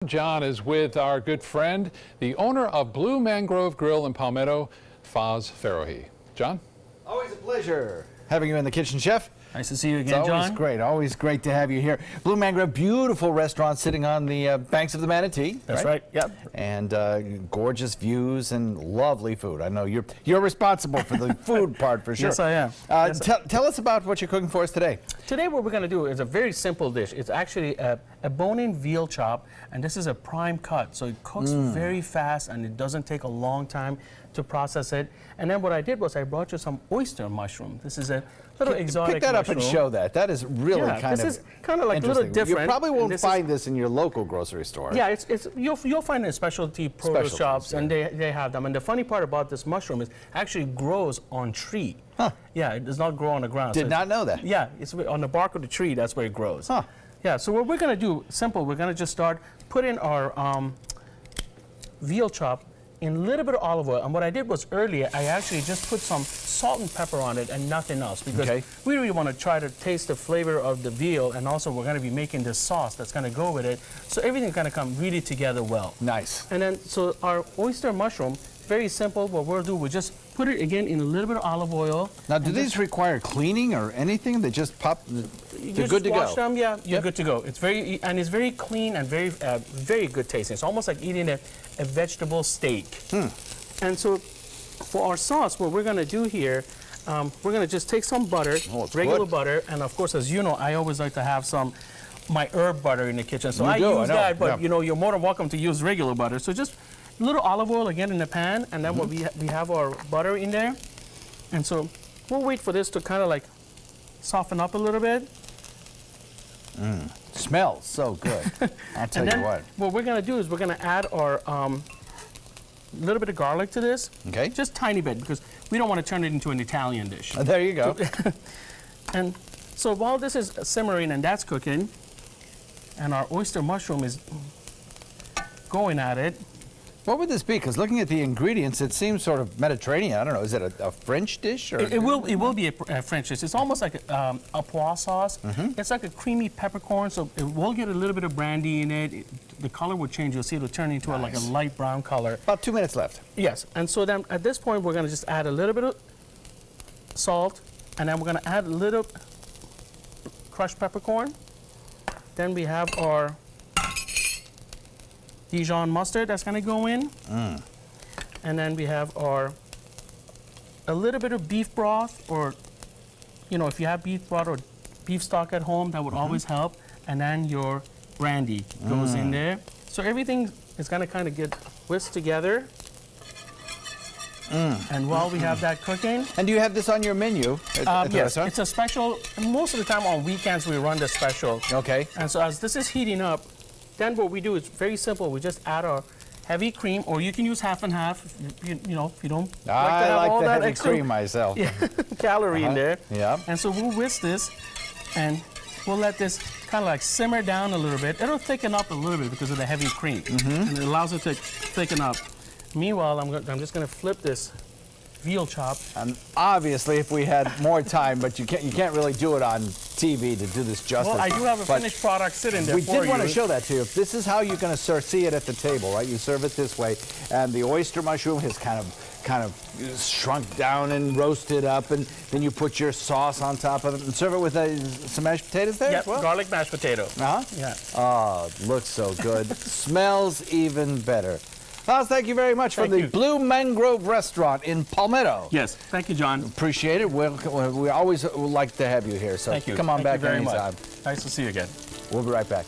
John is with our good friend, the owner of Blue Mangrove Grill in Palmetto, Faz Farohi. John? Always a pleasure having you in the kitchen, Chef. Nice to see you again, John. Always great. Always great to have you here. Blue Mangrove, beautiful restaurant sitting on the banks of the Manatee. That's right. Yep. And gorgeous views and lovely food. I know you're responsible for the food part for sure. Yes, I am. Tell us about what you're cooking for us today. Today, what we're going to do is a very simple dish. It's actually a bone-in veal chop, and this is a prime cut, so it cooks very fast, and it doesn't take a long time to process it. And then what I did was I brought you some oyster mushroom. This is a little exotic Pick that mushroom. up and show that. That is really this is kind of like a little different. You probably won't find this in your local grocery store. Yeah, you'll find it in specialty produce shops, and they have them. And the funny part about this mushroom is it actually grows on tree. Huh. Yeah, it does not grow on the ground. Did not know that. Yeah, it's on the bark of the tree. That's where it grows. Huh. Yeah. So what we're gonna do, simple. We're gonna just start putting our veal chop in a little bit of olive oil. And what I did was earlier, I actually just put some salt and pepper on it and nothing else, because we really want to try to taste the flavor of the veal, and also we're going to be making this sauce that's going to go with it. So everything's going to come really together well. Nice. And then, so our oyster mushroom, very simple. What we'll do, we'll just put it again in a little bit of olive oil. Now, do these require cleaning or anything? They just pop, they're good to go? Wash them, yeah, you're good to go. It's very clean and very good tasting. It's almost like eating a vegetable steak. And so for our sauce, what we're going to do here, we're going to just take some butter, regular butter, and of course, as you know, I always like to have my herb butter in the kitchen. So I use that, but you know, you're more than welcome to use regular butter. So just a little olive oil again in the pan, and then we have our butter in there. And so we'll wait for this to kind of like soften up a little bit. Smells so good. I'll tell you what. What we're going to do is we're going to add our little bit of garlic to this. Okay. Just tiny bit, because we don't want to turn it into an Italian dish. There you go. And so while this is simmering and that's cooking, and our oyster mushroom is going at it. What would this be? Because looking at the ingredients, it seems sort of Mediterranean. I don't know. Is it a French dish? Or? It will be a French dish. It's almost like a pois sauce. It's like a creamy peppercorn, so it will get a little bit of brandy in it. The color will change. You'll see it'll turn into like a light brown color. About 2 minutes left. Yes. And so then at this point, we're going to just add a little bit of salt, and then we're going to add a little crushed peppercorn. Then we have our Dijon mustard that's going to go in. And then we have a little bit of beef broth, or, you know, if you have beef broth or beef stock at home, that would always help. And then your brandy goes in there. So everything is going to kind of get whisked together. And while we have that cooking. And do you have this on your menu? Yes, it's a special. Most of the time on weekends we run the special. Okay. And so as this is heating up, then what we do is very simple. We just add our heavy cream, or you can use half and half. If you know, if you don't like to have all the that heavy extra cream myself. calorie in there. Yeah. And so we'll whisk this, and we'll let this kind of like simmer down a little bit. It'll thicken up a little bit because of the heavy cream, and it allows it to thicken up. Meanwhile, I'm just going to flip this veal chop. And obviously, if we had more time, but you can't really do it on TV to do this justice. Well, I do have a finished product sitting there for you. We did want to show that to you. This is how you're going to see it at the table, right? You serve it this way, and the oyster mushroom has kind of shrunk down and roasted up, and then you put your sauce on top of it and serve it with some mashed potatoes there as well? Garlic mashed potato. Yeah. Oh, looks so good. Smells even better. Faz, thank you very much from the Blue Mangrove Restaurant in Palmetto. Yes, thank you, John. Appreciate it. We always like to have you here, so thank you. Come on back very anytime. Nice to see you again. We'll be right back.